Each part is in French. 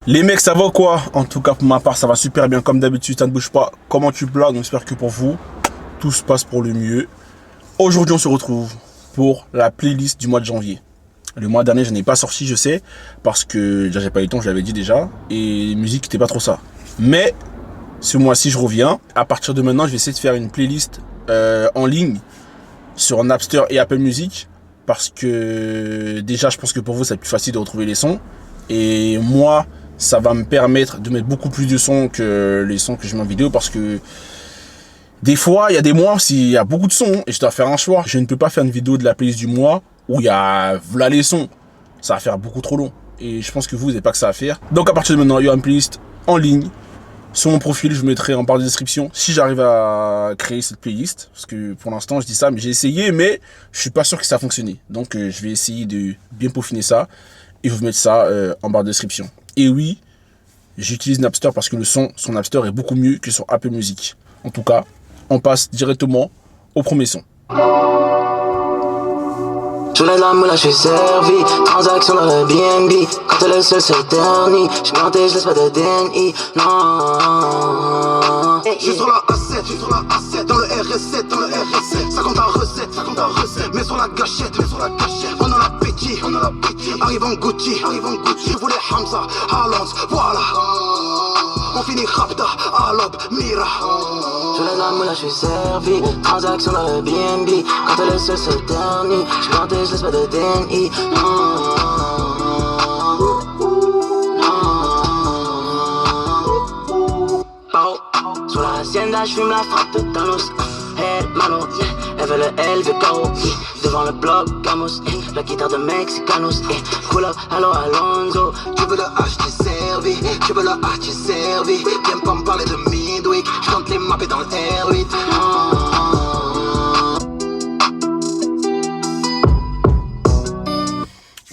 Les mecs, ça va quoi? En tout cas, pour ma part, ça va super bien. Comme d'habitude, ça ne bouge pas. Comment tu blagues? Donc, j'espère que pour vous, tout se passe pour le mieux. Aujourd'hui, on se retrouve pour la playlist du mois de janvier. Le mois dernier, je n'ai pas sorti, je sais, parce que déjà, j'ai pas eu le temps, je l'avais dit déjà. Et musique, c'était pas trop ça. Mais ce mois-ci, je reviens. À partir de maintenant, je vais essayer de faire une playlist en ligne sur Napster et Apple Music. Parce que déjà, je pense que pour vous, c'est plus facile de retrouver les sons. Et moi, ça va me permettre de mettre beaucoup plus de sons que les sons que je mets en vidéo, parce que des fois, il y a des mois, s'il y a beaucoup de sons et je dois faire un choix, je ne peux pas faire une vidéo de la playlist du mois où il y a voilà les sons. Ça va faire beaucoup trop long. Et je pense que vous n'avez pas que ça à faire. Donc à partir de maintenant, il y aura une playlist en ligne. Sur mon profil, je vous mettrai en barre de description si j'arrive à créer cette playlist. Parce que pour l'instant, je dis ça, mais j'ai essayé, mais je suis pas sûr que ça a fonctionné. Donc je vais essayer de bien peaufiner ça et vous mettre ça en barre de description. Et oui, j'utilise Napster parce que le son sur Napster est beaucoup mieux que sur Apple Music. En tout cas, on passe directement au premier son. Je voulais de la moula, je suis servi. Transaction dans le BNB. Quand t'es le seul, c'est le dernier. J'suis planté, je laisse pas de DNI. Non. J'suis sur la A7, j'suis sur la A7. Dans le RS7, dans le RS7. 50 en recette, 50 en recette. Mais sur la gâchette, mais sur la gâchette. On a l'appétit, on a l'appétit. Arrive en Gucci, arrive en Gucci. Je voulais Hamza, Haaland, voilà. On finit Rapta, Alop, Mira. Je voulais de la moula, je suis servi. Transaction dans le BNB. Quand t'es le seul, c'est le dernier. J'suis planté, je laisse pas de DNI. Sur la hacienda, j'fume la frappe de Thanos. Hermano, elle veut le L, veut KO. Devant le bloc, Camus, la guitare de Mexicanos. Pull up, hello Alonso. Tu veux le H, tu servi. Tu veux le H, tu servi. Viens pas me parler de Midweek. J'tente les mappes dans le R8.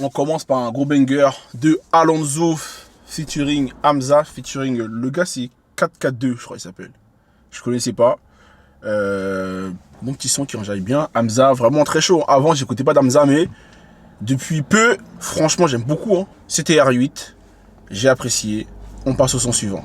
On commence par un gros banger de Alonso featuring Hamza, featuring le gars, c'est 442, je crois qu'il s'appelle. Je connaissais pas. Bon petit son qui en jaille bien. Hamza, vraiment très chaud. Avant, j'écoutais pas d'Hamza, mais depuis peu, franchement, j'aime beaucoup. Hein. C'était R8. J'ai apprécié. On passe au son suivant.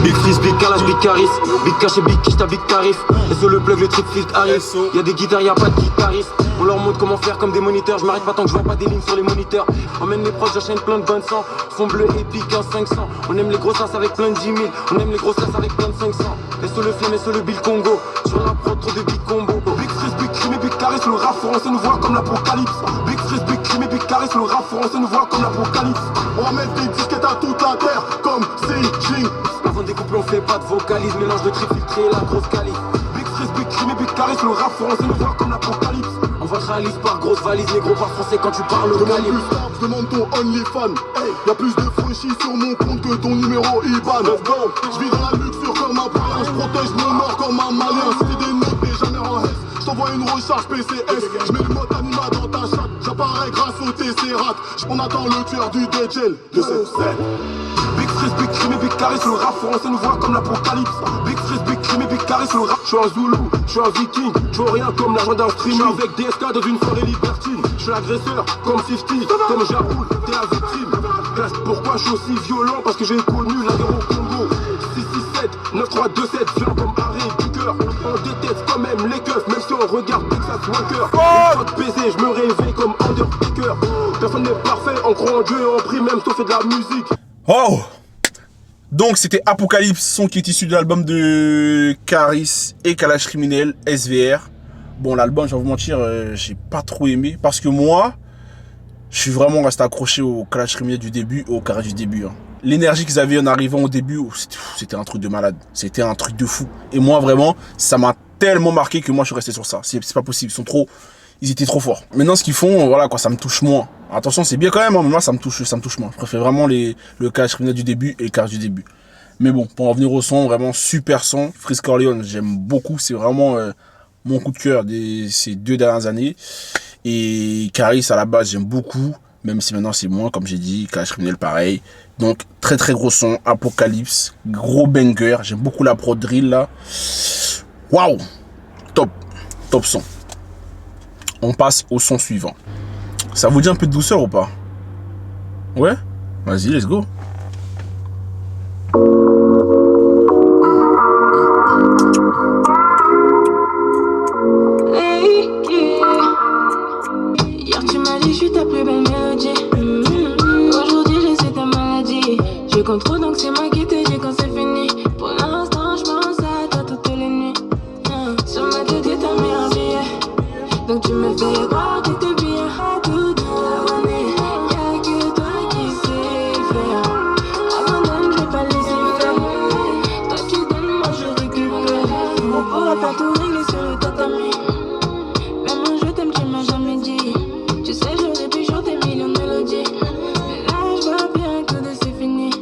Big freeze, big calage, big charis. Big cash et big quiche, t'as big tarif. Et sur le plug, le trip filtre arrive. Y'a des guitares, y'a pas de guitariste. On leur montre comment faire comme des moniteurs. Je m'arrête pas tant que je vois pas des lignes sur les moniteurs. Emmène les proches, j'enchaîne plein de bonnes sang. Fond bleu épique en 500. On aime les grosses sas avec plein de 10 000. On aime les grosses sas avec plein de 500. Et sur le flemme et sur le bill Congo. Sur la prod, trop de big combo. Big freeze, big crime et big charis. Le rap français nous voit comme l'apocalypse. Big freeze, big crime et big charis. Le rap français nous voit comme l'apocalypse. On va mettre des disquettes à toute la terre. Comme CG. Avant de découper, on fait pas de vocalise. Mélange de trip filtré et la grosse calife. Big freeze, big crime et big charis. Le rap français nous voit comme l'apocalypse. On va réaliser par grosse valise, négro par français quand tu parles au calibre. Demande ton OnlyFans. Hey, y'a plus de franchis sur mon compte que ton numéro IBAN. J'vis dans la luxure comme un païen, j'protège mon or comme un malien. Si t'es des notes, t'es jamais en S. J't'envoie une recharge PCS. J'mets le mode anima dans ta chatte. J'apparais grâce au TC-Rat. On attend le tueur du DJL de cette scène. Big freeze, big crime et big charis, le rap français nous voit comme l'apocalypse. Big freeze, big crime et big charis, le rap. J'suis un Zoulou, j'suis un Viking, j'vois rien comme l'argent d'un stream. J'suis avec DSK dans une forêt libertine. J'suis l'agresseur comme 50, comme Jaroul, t'es la victime. Pourquoi j'suis aussi violent? Parce que j'ai connu la guerre au Congo. 667, 9327, viens comme arrêt du cœur. On déteste quand même les keufs, même si on regarde Texas Walker. Quand de baiser, j'me réveille comme Undertaker. Personne n'est parfait, on croit en Dieu et on prie même si on fait de la musique. Oh! Donc c'était Apocalypse, son qui est issu de l'album de Caris et Kalash Criminel, SVR. Bon, l'album, je vais vous mentir, j'ai pas trop aimé. Parce que moi, je suis vraiment resté accroché au Kalash Criminel du début et au Caris du début. Hein. L'énergie qu'ils avaient en arrivant au début, c'était un truc de malade. C'était un truc de fou. Et moi, vraiment, ça m'a tellement marqué que moi, je suis resté sur ça. C'est pas possible, ils étaient trop forts. Maintenant, ce qu'ils font, voilà quoi, ça me touche moins. Attention, c'est bien quand même, hein, mais moi, ça me touche moins. Je préfère vraiment le Kalash Criminel du début et le Caris du début. Mais bon, pour en venir au son, vraiment super son. Freeze Corleone, j'aime beaucoup. C'est vraiment mon coup de cœur ces 2 dernières années. Et Caris, à la base, j'aime beaucoup. Même si maintenant, c'est moins, comme j'ai dit. Kalash Criminel, pareil. Donc, très très gros son. Apocalypse, gros banger. J'aime beaucoup la prod drill, là. Waouh! Top son. On passe au son suivant. Ça vous dit un peu de douceur ou pas? Ouais, vas-y, let's go. Hier tu m'as dit je suis ta plus belle mélodie. Aujourd'hui je suis ta maladie. Je compte trop donc c'est moi qui te dis quand c'est fini. Pour l'instant je pense à toi toutes les nuits. Sur ma tête t'es ta meilleure billet. Donc tu me fais croire que t'es bien. Toute la année y'a que toi qui sais faire. Abandonne, je vais pas laisser faire. Toi tu donnes, moi je récupère. On pourra pas tout régler sur le tatami. Même un je t'aime, tu m'as jamais dit. Tu sais, j'aurais pu chanter millions de mélodies. Mais là, je vois bien que c'est fini. Tu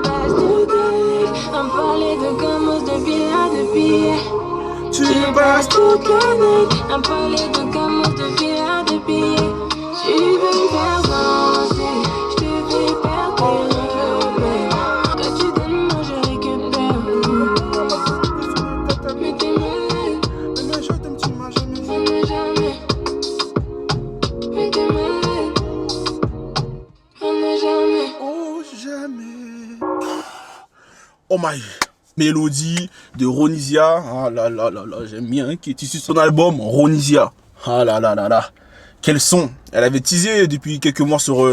passes toute ta vie à me parler de commence de villa de billets. Tu passes toute la nuit à me parler de commence de villa de billets. Tu veux me faire danser, je te fais perdre tes repères. Quand tu donnes, moi je récupère. Mais t'es malade. On n'est jamais. Mais t'es malade. On n'est jamais. Oh, jamais. Oh my. Mélodie de Ronisia. Ah là là là là, j'aime bien. Qui est issu de son album Ronisia. Ah là là là là. Quel son. Elle avait teasé depuis quelques mois sur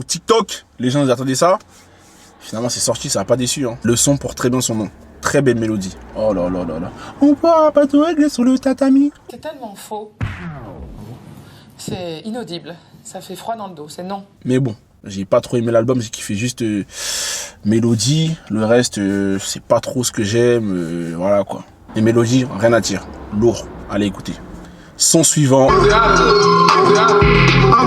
TikTok. Les gens attendaient ça. Finalement, c'est sorti, ça n'a pas déçu. Hein. Le son porte très bien son nom. Très belle mélodie. Oh là là là là. On pourra pas tout régler sur le tatami. C'est tellement faux. C'est inaudible. Ça fait froid dans le dos, c'est non. Mais bon, j'ai pas trop aimé l'album, j'ai kiffé juste mélodie. Le reste, c'est pas trop ce que j'aime. Voilà quoi. Les mélodies, rien à dire. Lourd. Allez écoutez. Son suivant. I'm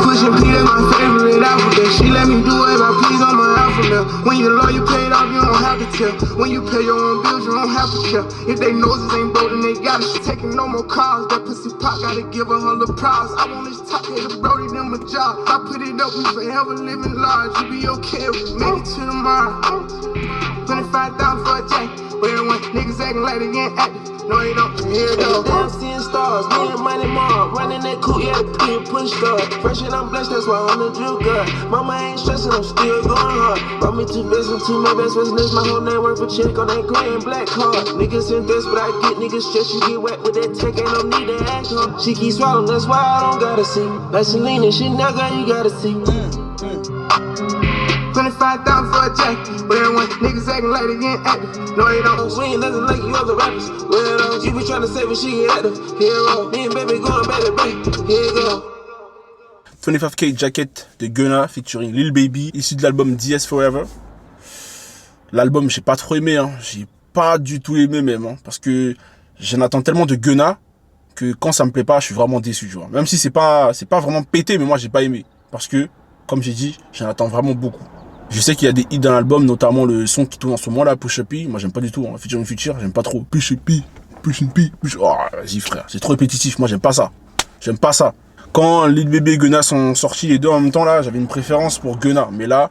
pushing P, that's my favorite alphabet. She let me do it, my P's on my alphabet. When your lawyer paid off, you don't have to tell. When you pay your own bills, you don't have to care. If they noses ain't broke, then they got it. She taking no more calls. That pussy pop gotta give her the prize. I want this top hater Brody, them a job. If I put it up, we forever living large. You be okay if we make it to tomorrow. 25,000 for a jack. But everyone niggas acting like they ain't active. No, they don't. Here it goes. Damn, seeing stars, me and Money Mom. Running that coupe, yeah, the P and push stars. Fresh and I'm blessed, that's why I'm the drill god. Mama ain't stressing, I'm still going hard. Brought me 2 best and 2 my best friends. This my whole name worth a check on that gray and black card. Niggas in this, but I get niggas stressed. You get wet with that tech, ain't no need to act on. She keep swallowing, that's why I don't gotta see. Like Selena, she not got, you gotta see. 25,000 for a jacket, but everyone niggas acting like they ain't active. No, they don't. We ain't nothing like you other rappers. Well, you be trying to say when she get active. Hero, me and baby going back to back. Here you go. 25K Jacket de Gunna featuring Lil Baby, issu de l'album DS Forever. L'album, j'ai pas trop aimé, hein. J'ai pas du tout aimé même, hein, parce que j'en attends tellement de Gunna que quand ça me plaît pas, je suis vraiment déçu, tu vois. Même si c'est pas vraiment pété, mais moi j'ai pas aimé, parce que comme j'ai dit, j'en attends vraiment beaucoup. Je sais qu'il y a des hits dans l'album, notamment le son qui tourne en ce moment là, Push Up P. Moi j'aime pas du tout, hein. Featuring Future, j'aime pas trop. Push Up P, Push Up P, Push. Oh, vas-y frère, c'est trop répétitif. Moi j'aime pas ça. J'aime pas ça. Quand Lil Baby et Gunna sont sortis les deux en même temps là, j'avais une préférence pour Gunna. Mais là,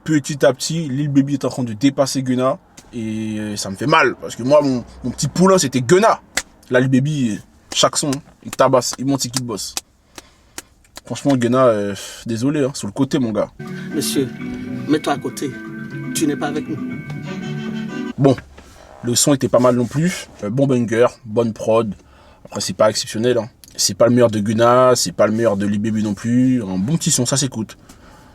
petit à petit, Lil Baby est en train de dépasser Gunna et ça me fait mal parce que moi mon petit poulain c'était Gunna. Là Lil Baby, chaque son, il tabasse, il monte, il quitte boss. Franchement, Gunna, désolé, hein, sur le côté, mon gars. Monsieur, mets-toi à côté. Tu n'es pas avec nous. Bon, le son était pas mal non plus. Bon banger, bonne prod. Après, c'est pas exceptionnel. Hein. C'est pas le meilleur de Gunna, c'est pas le meilleur de Lil Baby non plus. Un bon petit son, ça s'écoute.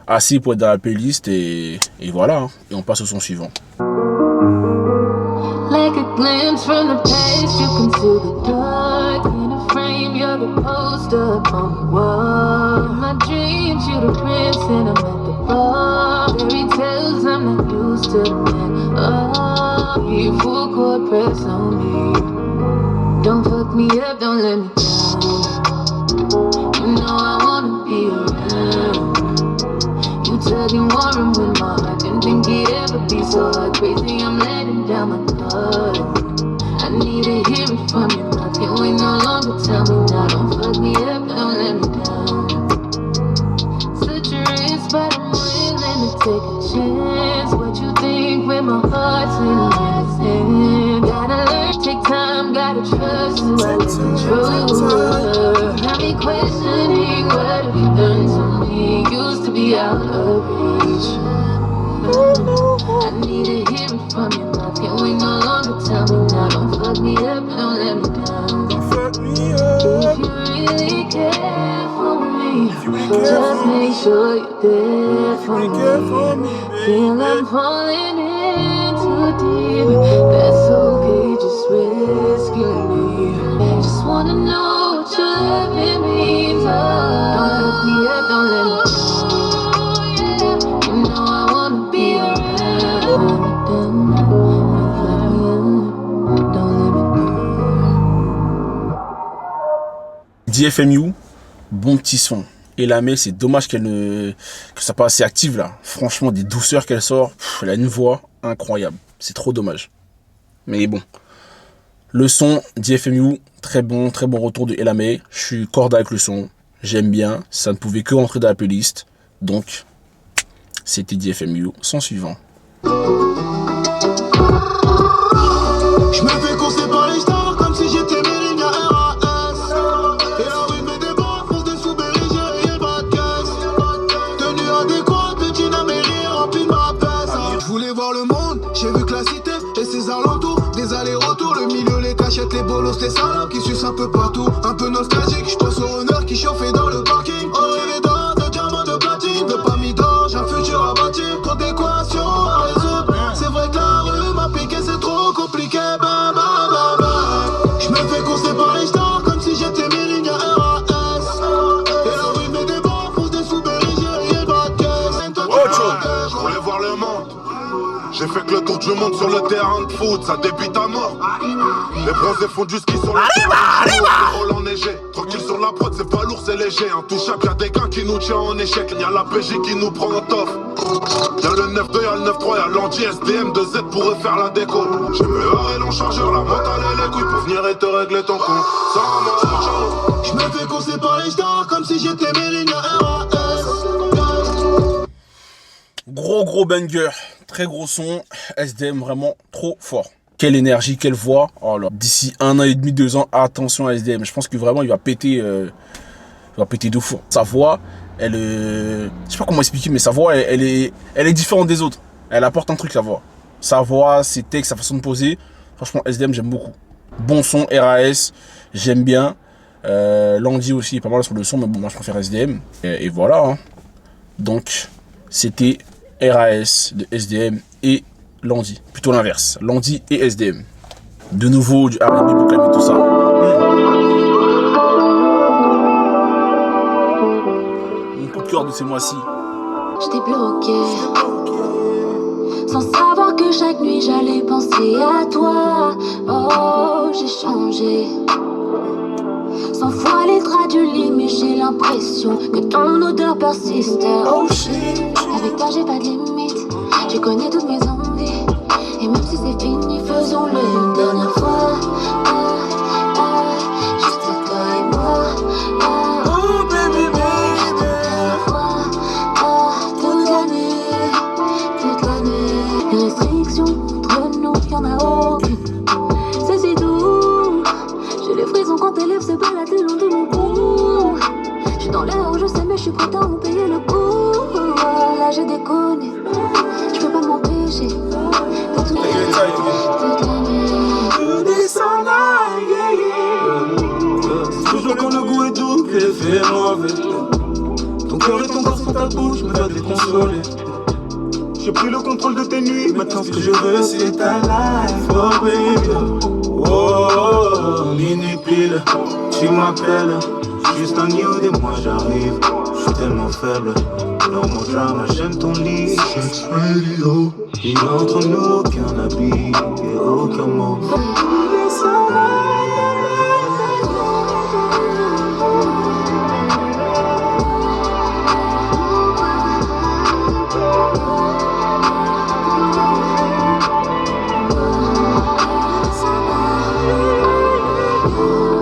Assez pour être dans la playlist et voilà. Hein. Et on passe au son suivant. Like a glimpse from the past, you can see the dark in a frame. You're the poster upon the wall. In my dreams, you're the prince and I'm at the bar. Fairy tales, I'm not used to them. Oh, you full court press on me. Don't fuck me up, don't let me down. You know I wanna be around. You tugging warm with my heart. Didn't think it'd ever be so hard. Crazy, I'm letting down my guard. I need to hear it from your mouth. Can't wait no longer, tell me now. Don't fuck me up, don't let me down. Such a risk, but I'm willing to take a chance. What you think when my heart's in your hand? Gotta learn, take time, gotta trust who I let control. Got me questioning what have you done to me. Used to be out a reach. I need to hear it from your mouth. Can we no longer tell me now? Don't fuck me up, don't let me down. If you really care for me, just make sure you're there for me. Feel I'm falling in too deep. That's okay, just rescue me. Just wanna know what your loving means. Don't fuck me up, don't let me down. You know I wanna be around. Don't fuck me up, don't let me down. DFMU, bon petit son. Et la May, c'est dommage que ça pas assez active là. Franchement, des douceurs qu'elle sort. Elle a une voix incroyable. C'est trop dommage. Mais bon. Le son, DFMU, très bon retour de Elamay. Je suis corde avec le son. J'aime bien. Ça ne pouvait que rentrer dans la playlist. Donc, c'était DFMU. Son suivant. Je me fais courser par les stars comme si j'étais Mérina RAS. Et la rue met des bras, fonce des sous-berigers et le bas de caisse. Tenue adéquate, petit Amélie remplie de ma peste. Je voulais voir le monde, j'ai vu que la cité et ses alentours. Des allers-retours, le milieu, les cachettes, les bolos, les salopes qui sucent un peu partout. Un peu nostalgique, je pense au honneur qui chauffait dans le parking. Oh, rêvé d'or, de diamants, de platine, de pas mis d'orge, un futur à bâtir. Trop d'équations à résoudre. C'est vrai que la rue m'a piqué, c'est trop compliqué. Bah, bah, bah, bah. Je me fais courser par les stars comme si j'étais Mérina RAS. Et la rue met des bras, fonce des sous-berigers et le bas de caisse. Je voulais voir le monde. J'ai fait que le tour du monde sur le terrain de foot, ça débite à mort. Les bronzés font du ski sur le terrain de foot, les rôles enneigés. Tranquille sur la prod, c'est pas lourd, c'est léger. Intouchable, y'a des gars qui nous tiennent en échec. Y'a la PJ qui nous prend en toffe. Y'a le 9-2, y'a le 9-3, y'a l'anti SDM de Z pour refaire la déco. J'ai me arrêté en chargeur, la mentale et les couilles pour venir et te régler ton compte. Sans moi, je me fais courser par les stars comme si j'étais Mérina RAS. Gros banger, très gros son, SDM vraiment trop fort. Quelle énergie, quelle voix. Oh là, d'ici 1 an et demi, 2 ans, attention à SDM. Je pense que vraiment il va péter de fou. Sa voix, elle, je sais pas comment expliquer, mais sa voix, elle est différente des autres. Elle apporte un truc, sa voix. Sa voix, ses textes, sa façon de poser. Franchement, SDM, j'aime beaucoup. Bon son, RAS, j'aime bien. Landy aussi est pas mal sur le son, mais bon, moi je préfère SDM. Et voilà. Hein. Donc, c'était RAS de SDM et Landy. Plutôt l'inverse. Landy et SDM. De nouveau, du R&B pour calmer tout ça. Mon coup de cœur de ces mois-ci. Je t'ai bloqué, sans savoir que chaque nuit j'allais penser à toi. Oh, j'ai changé. 100 fois les draps du lit, mais j'ai l'impression que ton odeur persiste. Oh shit. Avec toi j'ai pas de limite, tu connais toutes mes envies. Et même si c'est fini, faisons-le une dernière fois. Juste toi et moi. Oh baby, baby. Toute l'année. Les restrictions entre nous, y'en a aucune. C'est si doux. J'ai les frissons quand tes lèvres se baladent le long de mon cou. J'suis dans l'air, je sais, mais j'suis prête à en payer le coup. Là j'ai déconné, j'peux pas m'empêcher. Toujours quand le goût est doux, que l'effet est mauvais. Ton cœur et ton corps sont à bout, je me dois déconsoler. J'ai pris le contrôle de tes nuits, maintenant ce que je veux c'est ta life. Oh baby, oh, minuit pile, tu m'appelles. Juste un nude et moi j'arrive, je suis tellement faible. Dans mon drama, j'aime ton lit. Sex radio. Il y a entre nous aucun habit et aucun mot.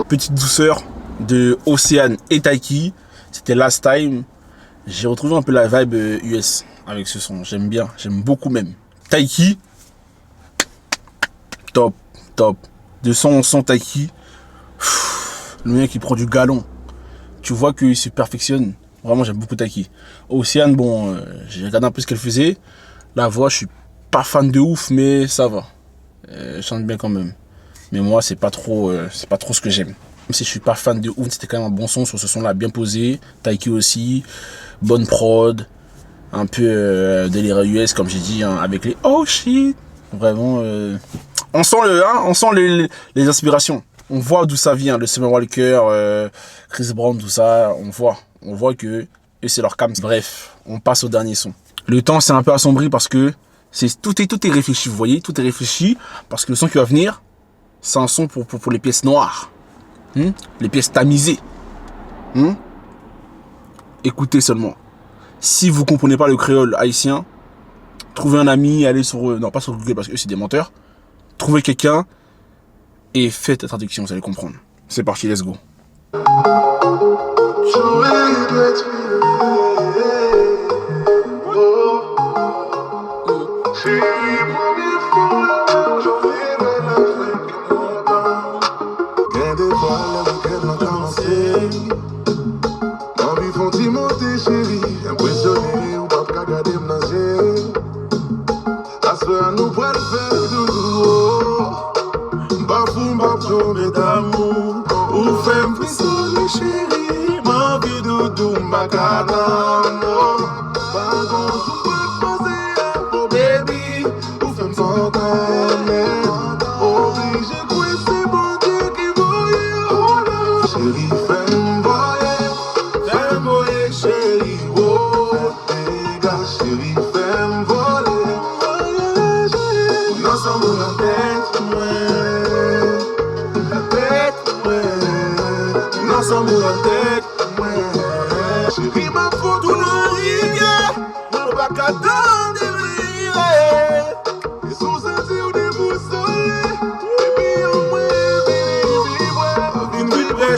Petite douceur de Océane et Taiki. C'était Last Time. J'ai retrouvé un peu la vibe US avec ce son. J'aime bien, j'aime beaucoup même. Taiki, top. De son en son Taiki, le mec qui prend du galon. Tu vois qu'il se perfectionne. Vraiment, j'aime beaucoup Taiki. Océane, bon, j'ai regardé un peu ce qu'elle faisait. La voix, je suis pas fan de ouf, mais ça va. Elle chante bien quand même. Mais moi, c'est pas trop ce que j'aime. Même si je suis pas fan de ouf, c'était quand même un bon son sur ce son-là, bien posé. Taiki aussi, bonne prod, un peu délire US, comme j'ai dit, hein, avec les oh shit. Vraiment, on sent les inspirations. On voit d'où ça vient, le Summer Walker, Chris Brown, tout ça. On voit que eux, c'est leur cam. Bref, on passe au dernier son. Le temps, c'est un peu assombri parce que tout est réfléchi, vous voyez, tout est réfléchi parce que le son qui va venir, c'est un son pour les pièces noires, les pièces tamisées. Écoutez seulement. Si vous comprenez pas le créole haïtien, trouvez un ami, allez sur non pas sur Google parce que eux c'est des menteurs. Trouvez quelqu'un et faites la traduction, vous allez comprendre. C'est parti, let's go.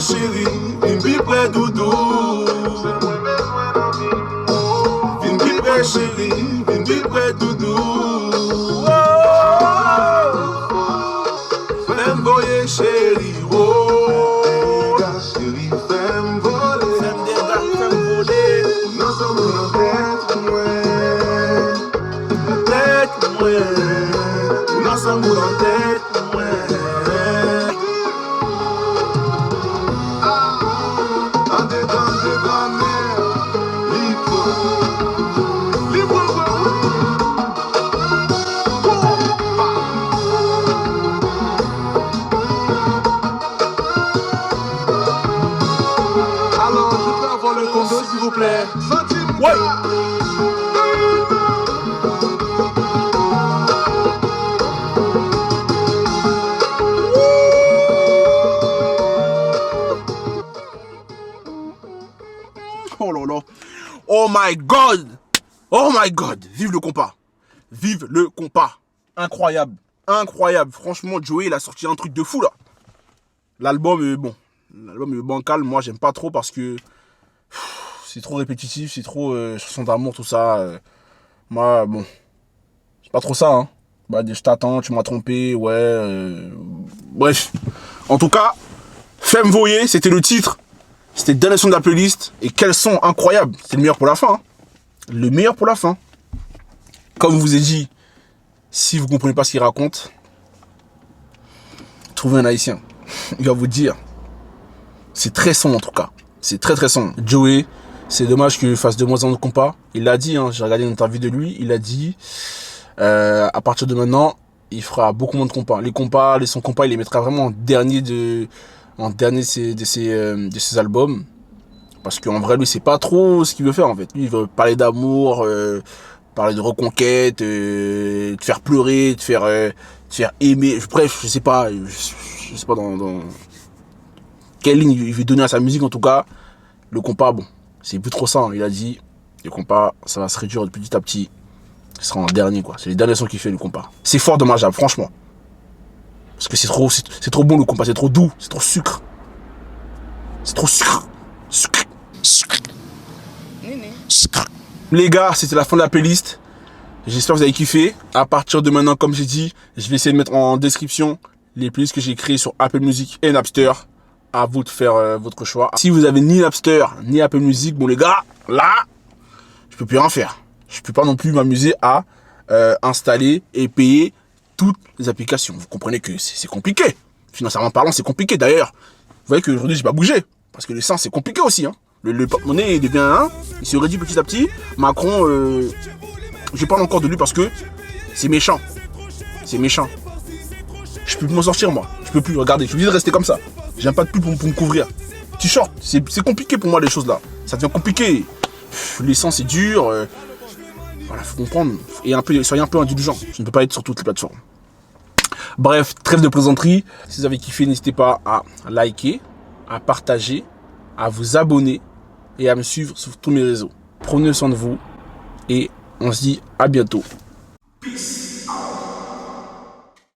Chérie, une vie près doudou. Une vie près chérie, une vie près doudou. Femme voyer chérie, oh. Chérie, femme voler. Femme des femme voler. Nous sommes en tête, ouais. Nous sommes en tête, ouais. S'il vous plaît. Ouais. Oh là là. Oh my god. Oh my god. Vive le compas. Vive le compas. Incroyable. Incroyable. Franchement, Joey, il a sorti un truc de fou là. L'album est bon. L'album est bancal. Moi, j'aime pas trop parce que c'est trop répétitif, c'est trop chanson d'amour, tout ça. Moi, bon, c'est pas trop ça, hein. Bah, je t'attends, tu m'as trompé, ouais. Bref. En tout cas, Femme Voyer, c'était le titre. C'était le dernier son de la playlist. Et quel son incroyable. C'était le meilleur pour la fin. Hein. Le meilleur pour la fin. Comme je vous ai dit, si vous comprenez pas ce qu'il raconte, trouvez un haïtien. Il va vous dire. C'est très sombre en tout cas. C'est très très sombre. Joey, c'est dommage qu'il fasse de moins en moins de compas. Il l'a dit, hein, j'ai regardé une interview de lui. Il a dit, à partir de maintenant, il fera beaucoup moins de compas. Les compas, les sons compas, il les mettra vraiment en dernier de ses albums. Parce qu'en vrai, lui, c'est pas trop ce qu'il veut faire en fait. Lui, il veut parler d'amour, parler de reconquête, te faire pleurer, te faire aimer. Bref, je sais pas dans quelle ligne il veut donner à sa musique. En tout cas, le compas, bon, c'est plus trop ça. Hein. Il a dit, le compas, ça va se réduire de petit à petit. Ce sera en dernier, quoi. C'est les derniers sons qu'il fait, le compas. C'est fort dommageable, franchement. Parce que c'est trop bon, le compas. C'est trop doux, c'est trop sucre. C'est trop sucre. Sucre. Sucre. Sucre. Les gars, c'était la fin de la playlist. J'espère que vous avez kiffé. À partir de maintenant, comme j'ai dit, je vais essayer de mettre en description les playlists que j'ai créées sur Apple Music et Napster. À vous de faire votre choix. Si vous avez ni Napster, ni Apple Music, bon les gars, là, je peux plus rien faire. Je peux pas non plus m'amuser à installer et payer toutes les applications. Vous comprenez que c'est compliqué. Financièrement parlant, c'est compliqué. D'ailleurs, vous voyez qu'aujourd'hui, j'ai pas bougé. Parce que l'essence, c'est compliqué aussi. Hein. Le porte-monnaie devient un. Il se réduit petit à petit. Macron, je parle encore de lui parce que c'est méchant. C'est méchant. Je peux plus m'en sortir, moi. Je peux plus. Regardez, je suis obligé de rester comme ça. J'ai un pas de pub pour me couvrir. T-shirt, c'est compliqué pour moi, les choses là. Ça devient compliqué. L'essence, c'est dur. Voilà, faut comprendre. Et soyez un peu indulgents. Je ne peux pas être sur toutes les plateformes. Bref, trêve de plaisanterie. Si vous avez kiffé, n'hésitez pas à liker, à partager, à vous abonner et à me suivre sur tous mes réseaux. Prenez soin de vous et on se dit à bientôt. Peace.